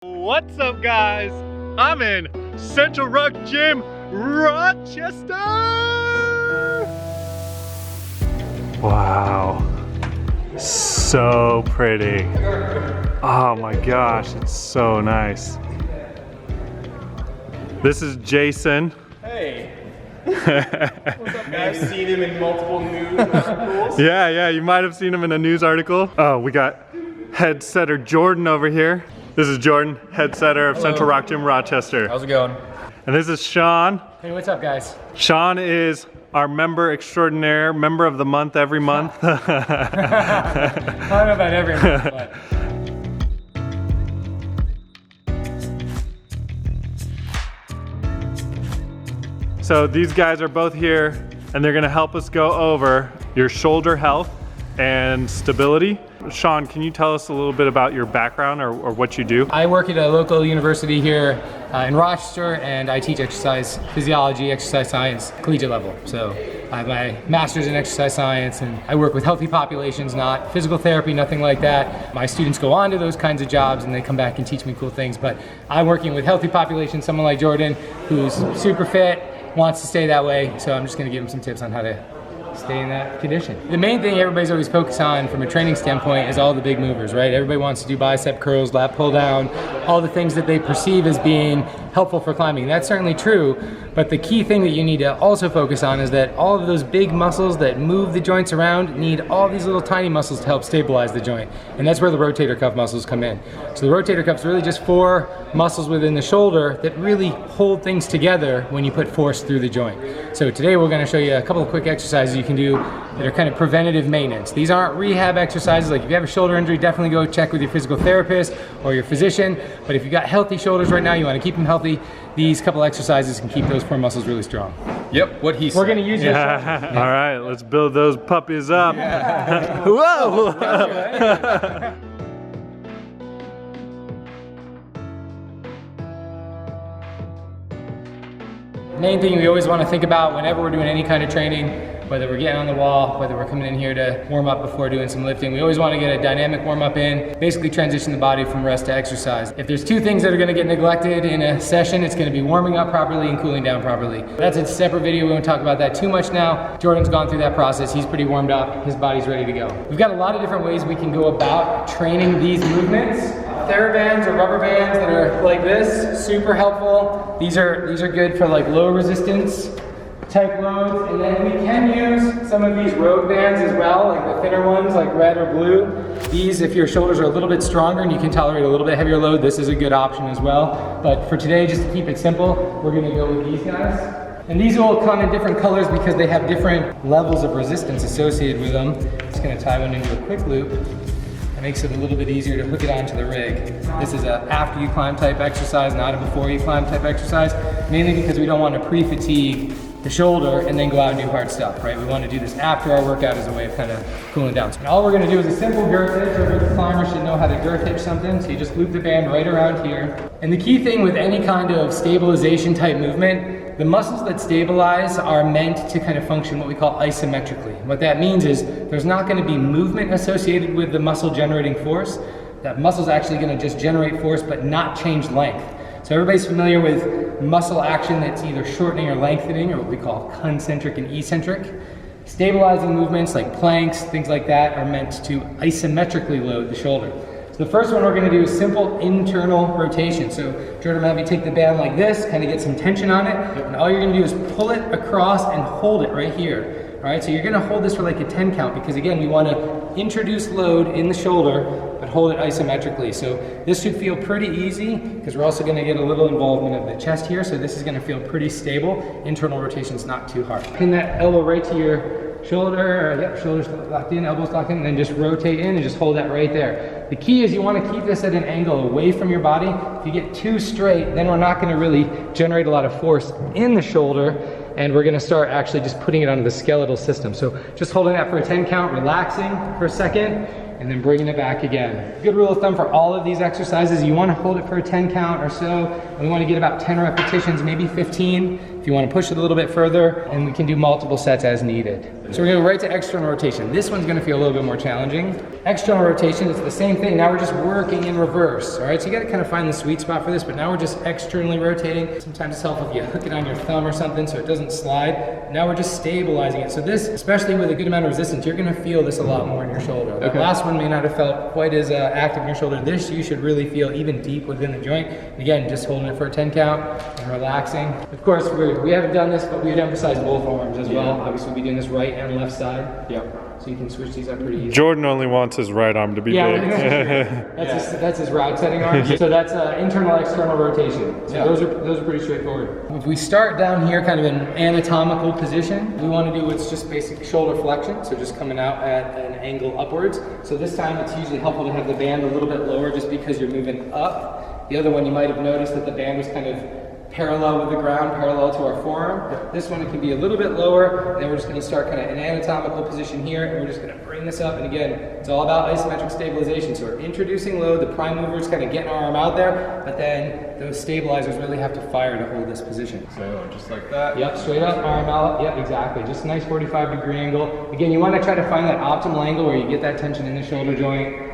What's up, guys? I'm in Central Rock Gym Rochester. Wow, so pretty. Oh my gosh, it's so nice. This is Jason. Hey. What's up, guys? You've seen him in multiple news articles. Yeah, you might have seen him in a news article. Oh, we got head setter Jordan over here. This is Jordan, head setter of Central Rock Gym Rochester. How's it going? And this is Sean. Hey, what's up, guys? Sean is our member extraordinaire, member of the month every month. I don't know about every month, but. So these guys are both here and they're gonna help us go over your shoulder health and stability. Sean, can you tell us a little bit about your background or what you do? I work at a local university here in Rochester, and I teach exercise physiology, exercise science, collegiate level. So I have my master's in exercise science, and I work with healthy populations, not physical therapy, nothing like that. My students go on to those kinds of jobs and they come back and teach me cool things, but I'm working with healthy populations, someone like Jordan who's super fit, wants to stay that way, so I'm just gonna give him some tips on how to stay in that condition. The main thing everybody's always focused on from a training standpoint is all the big movers, right? Everybody wants to do bicep curls, lat pull down, all the things that they perceive as being helpful for climbing. That's certainly true, but the key thing that you need to also focus on is that all of those big muscles that move the joints around need all these little tiny muscles to help stabilize the joint. And that's where the rotator cuff muscles come in. So the rotator cuff's really just 4 muscles within the shoulder that really hold things together when you put force through the joint. So today we're gonna show you a couple of quick exercises you can do that are kind of preventative maintenance. These aren't rehab exercises. Like if you have a shoulder injury, definitely go check with your physical therapist or your physician. But if you've got healthy shoulders right now, you wanna keep them healthy, these couple exercises can keep those 4 muscles really strong. Yep, what he said. We're gonna use your shoulders. All right, let's build those puppies up. Yeah. Whoa! Main thing we always want to think about whenever we're doing any kind of training, whether we're getting on the wall, whether we're coming in here to warm up before doing some lifting, we always want to get a dynamic warm up in, basically transition the body from rest to exercise. If there's 2 things that are going to get neglected in a session, it's going to be warming up properly and cooling down properly. That's a separate video, we won't talk about that too much now. Jordan's gone through that process, he's pretty warmed up, his body's ready to go. We've got a lot of different ways we can go about training these movements. TheraBands or rubber bands that are like this, super helpful. These are good for like low resistance type loads, and then we can use some of these road bands as well, like the thinner ones like red or blue. These, if your shoulders are a little bit stronger and you can tolerate a little bit heavier load, this is a good option as well. But for today, just to keep it simple, we're gonna go with these guys. And these will come in different colors because they have different levels of resistance associated with them. Just gonna tie one into a quick loop. It makes it a little bit easier to hook it onto the rig. This is a after you climb type exercise, not a before you climb type exercise, mainly because we don't want to pre-fatigue the shoulder and then go out and do hard stuff, right? We want to do this after our workout as a way of kind of cooling down. And all we're going to do is a simple girth hitch. Every climber should know how to girth hitch something, so you just loop the band right around here. And the key thing with any kind of stabilization type movement, the muscles that stabilize are meant to kind of function what we call isometrically. What that means is there's not going to be movement associated with the muscle generating force. That muscle's actually going to just generate force but not change length. So everybody's familiar with muscle action that's either shortening or lengthening, or what we call concentric and eccentric. Stabilizing movements like planks, things like that, are meant to isometrically load the shoulder. So the first one we're going to do is simple internal rotation. So Jordan, have you take the band like this, kind of get some tension on it, and all you're going to do is pull it across and hold it right here. All right, so you're going to hold this for like a 10 count because again, we want to introduce load in the shoulder, but hold it isometrically. So this should feel pretty easy because we're also going to get a little involvement of the chest here. So this is going to feel pretty stable. Internal rotation's not too hard. Pin that elbow right to your shoulder. Yep, shoulders locked in, elbows locked in, and then just rotate in and just hold that right there. The key is you want to keep this at an angle away from your body. If you get too straight, then we're not going to really generate a lot of force in the shoulder, and we're going to start actually just putting it onto the skeletal system. So just holding that for a 10 count, relaxing for a second, and then bringing it back again. Good rule of thumb for all of these exercises, you want to hold it for a 10 count or so, and we want to get about 10 repetitions, maybe 15 if you want to push it a little bit further, and we can do multiple sets as needed. So we're gonna go right to external rotation. This one's gonna feel a little bit more challenging. External rotation, it's the same thing. Now we're just working in reverse, all right? So you gotta kind of find the sweet spot for this, but now we're just externally rotating. Sometimes it's helpful if you hook it on your thumb or something so it doesn't slide. Now we're just stabilizing it. So this, especially with a good amount of resistance, you're gonna feel this a lot more in your shoulder. The last one may not have felt quite as active in your shoulder. This you should really feel even deep within the joint. Again, just holding it for a 10 count and relaxing. Of course, we haven't done this, but we'd emphasize both arms as well. Obviously, we'll be doing this right and left side. Yep. So you can switch these up pretty easy. Jordan only wants his right arm to be big. That's his route setting arm. So that's internal, external rotation. So those are pretty straightforward. If we start down here kind of in anatomical position, we want to do what's just basic shoulder flexion. So just coming out at an angle upwards. So this time it's usually helpful to have the band a little bit lower just because you're moving up. The other one you might have noticed that the band was kind of parallel with the ground, parallel to our forearm. This one, it can be a little bit lower, and then we're just gonna start kind of an anatomical position here, and we're just gonna bring this up, and again, it's all about isometric stabilization. So we're introducing load, the prime mover is kind of getting our arm out there, but then those stabilizers really have to fire to hold this position. So just like that? Yep, straight up, arm out, yep, exactly. Just a nice 45-degree angle. Again, you wanna try to find that optimal angle where you get that tension in the shoulder joint,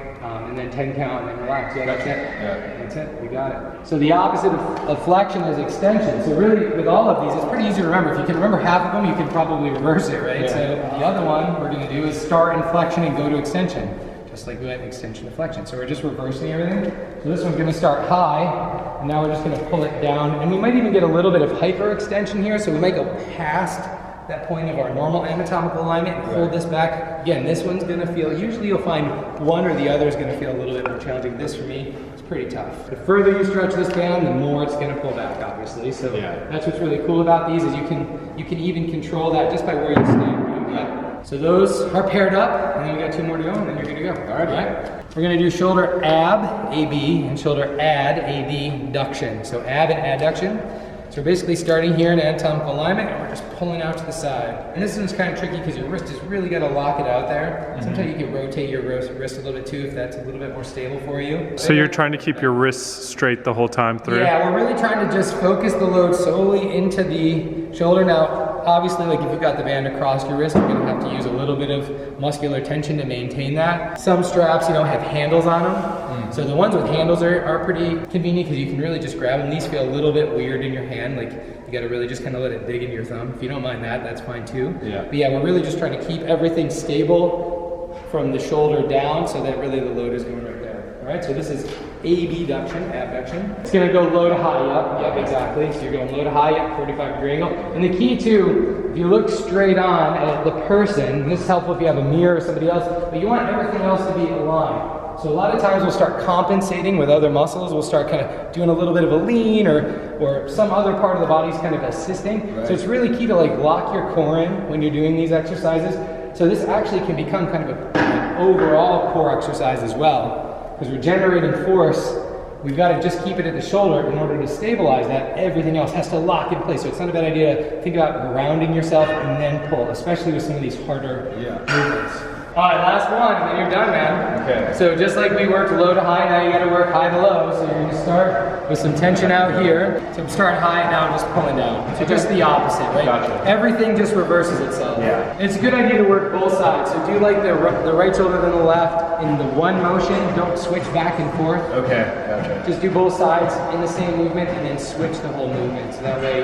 and then 10 count and then relax. Yeah, that's it. Yeah. That's it. You got it. So the opposite of flexion is extension. So really, with all of these, it's pretty easy to remember. If you can remember half of them, you can probably reverse it, right? Yeah. So the other one we're going to do is start in flexion and go to extension, just like we went extension to flexion. So we're just reversing everything. So this one's going to start high, and now we're just going to pull it down, and we might even get a little bit of hyperextension here. So we might go past that point of our normal anatomical alignment and hold this back. Again, this one's gonna feel, usually you'll find one or the other is gonna feel a little bit more challenging. This for me is pretty tough. The further you stretch this down, the more it's gonna pull back, obviously. So that's what's really cool about these is you can even control that just by where you stand. Yeah. So those are paired up, and then we got 2 more to go, and then you're good to go. All right. We're gonna do shoulder ab, AB, and shoulder add, adduction. So ab and adduction. So we're basically starting here in anatomical alignment, and we're just pulling out to the side. And this one's kind of tricky because your wrist is really got to lock it out there. Sometimes you can rotate your wrist a little bit too if that's a little bit more stable for you. So you're trying to keep your wrists straight the whole time through? Yeah, we're really trying to just focus the load solely into the shoulder. Now, obviously, like if you've got the band across your wrist, you're going to have to use a little bit of muscular tension to maintain that. Some straps, have handles on them. So the ones with handles are pretty convenient because you can really just grab them. These feel a little bit weird in your hand. Like you got to really just kind of let it dig into your thumb. If you don't mind that, that's fine too. Yeah. But yeah, we're really just trying to keep everything stable from the shoulder down so that really the load is going right there. All right, so this is abduction, abduction. It's gonna go low to high up. Yep, exactly. So you're going low to high up, 45-degree angle. And the key too, if you look straight on at the person, and this is helpful if you have a mirror or somebody else, but you want everything else to be aligned. So a lot of times we'll start compensating with other muscles. We'll start kind of doing a little bit of a lean or some other part of the body's kind of assisting. Right. So it's really key to like lock your core in when you're doing these exercises. So this actually can become kind of an overall core exercise as well. Because we're generating force, we've got to just keep it at the shoulder in order to stabilize that. Everything else has to lock in place. So it's not a bad idea to think about grounding yourself and then pull, especially with some of these harder movements. All right, last one, and then you're done, man. Okay. So just like we worked low to high, now you gotta work high to low. So you're gonna start with some tension out here. So I'm starting high, now I'm just pulling down. So just the opposite, right? Gotcha. Everything just reverses itself. Yeah. It's a good idea to work both sides. So do like the right shoulder then the left in the one motion. Don't switch back and forth. Okay, gotcha. Just do both sides in the same movement and then switch the whole movement. So that way,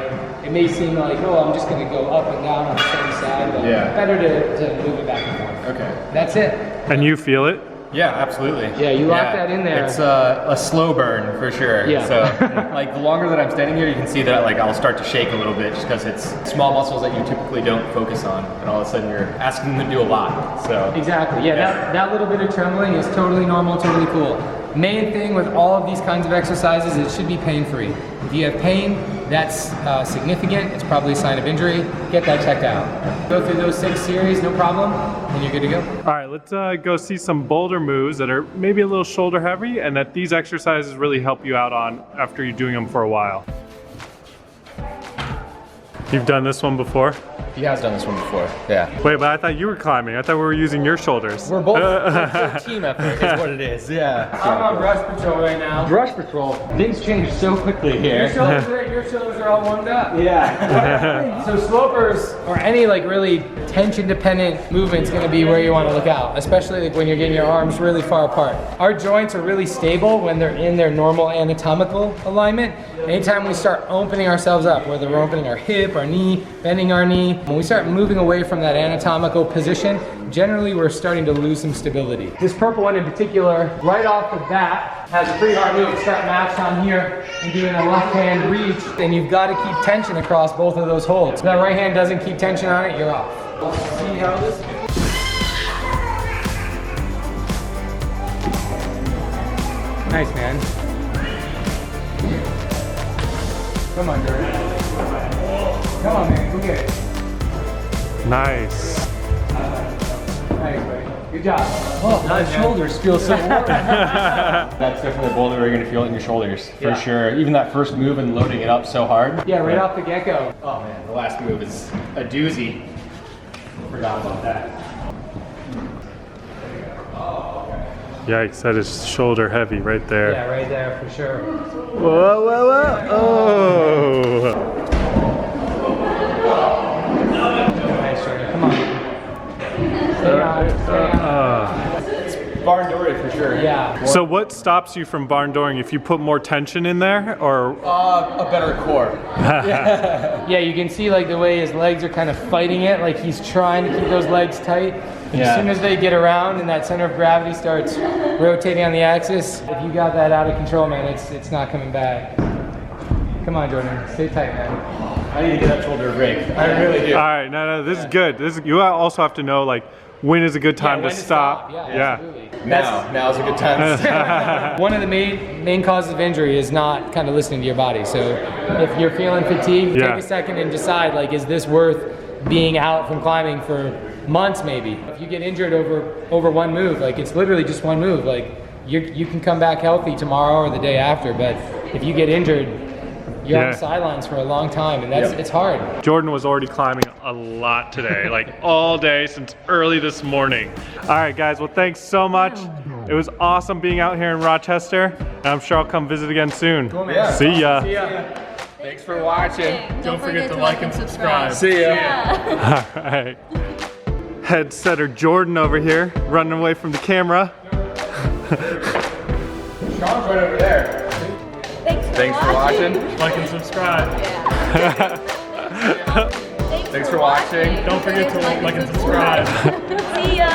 it may seem like, oh, I'm just gonna go up and down on the same side. But better to move it back and forth. Okay. That's it. And you feel it? Yeah, absolutely. Yeah, you lock that in there. It's a slow burn for sure. Yeah. So like the longer that I'm standing here, you can see that like I'll start to shake a little bit just because it's small muscles that you typically don't focus on, and all of a sudden you're asking them to do a lot. So exactly. Yeah, that little bit of trembling is totally normal, totally cool. Main thing with all of these kinds of exercises, it should be pain-free. If you have pain, that's significant. It's probably a sign of injury. Get that checked out. Go through those 6 series, no problem, and you're good to go. All right, let's go see some boulder moves that are maybe a little shoulder heavy and that these exercises really help you out on after you're doing them for a while. You've done this one before? He has done this one before. Yeah. Wait, but I thought you were climbing. I thought we were using your shoulders. We're both a team effort is what it is. Yeah. I'm on brush patrol right now. Brush patrol. Things change so quickly here. Your shoulders are all warmed up. Yeah. So slopers or any like really tension dependent movement's gonna be where you want to look out, especially like when you're getting your arms really far apart. Our joints are really stable when they're in their normal anatomical alignment. Anytime we start opening ourselves up, whether we're opening our hip, our knee, bending our knee, when we start moving away from that anatomical position, generally we're starting to lose some stability. This purple one in particular, right off the bat, has a pretty hard move. Start matched on here and doing a left hand reach, and you've got to keep tension across both of those holds. If that right hand doesn't keep tension on it, you're off. See how this goes. Nice, man. Come on, Jared. Come on, man. Go get it. Nice. Nice, buddy. Good job. Oh, my shoulders feel so warm. That's definitely a boulder where you're going to feel it in your shoulders, for sure. Even that first move and loading it up so hard. Yeah, right off the get-go. Oh man, the last move is a doozy. Forgot about that. Yikes, that is shoulder heavy right there. Yeah, right there for sure. Whoa, whoa, whoa. Oh. Nice, Jordan. Come on. Stay on. Stay on. Barn dory for sure. Yeah. So what stops you from barn dooring? If you put more tension in there, or? A better core. Yeah, you can see like the way his legs are kind of fighting it, like he's trying to keep those legs tight. As soon as they get around and that center of gravity starts rotating on the axis, if you got that out of control, man, it's not coming back. Come on, Jordan, stay tight, man. I need to get that shoulder break. I really do. All right, no, this is good. You also have to know like when is a good time to stop. Yeah, absolutely. Now's a good time to stop. One of the main causes of injury is not kind of listening to your body. So if you're feeling fatigued, take a second and decide, like, is this worth being out from climbing for months maybe? If you get injured over one move, like it's literally just one move, like you can come back healthy tomorrow or the day after, but if you get injured, you're on the sidelines for a long time, and it's hard. Jordan was already climbing a lot today, like all day since early this morning. All right, guys, well, thanks so much. It was awesome being out here in Rochester, and I'm sure I'll come visit again soon. Cool, man. See ya. See ya. Thanks for watching. Don't forget to like and subscribe. See ya. All right. Head setter Jordan over here, running away from the camera. Sean's right over there. Thanks for watching. Like and subscribe. Thanks for watching. Don't forget to like and subscribe. See ya.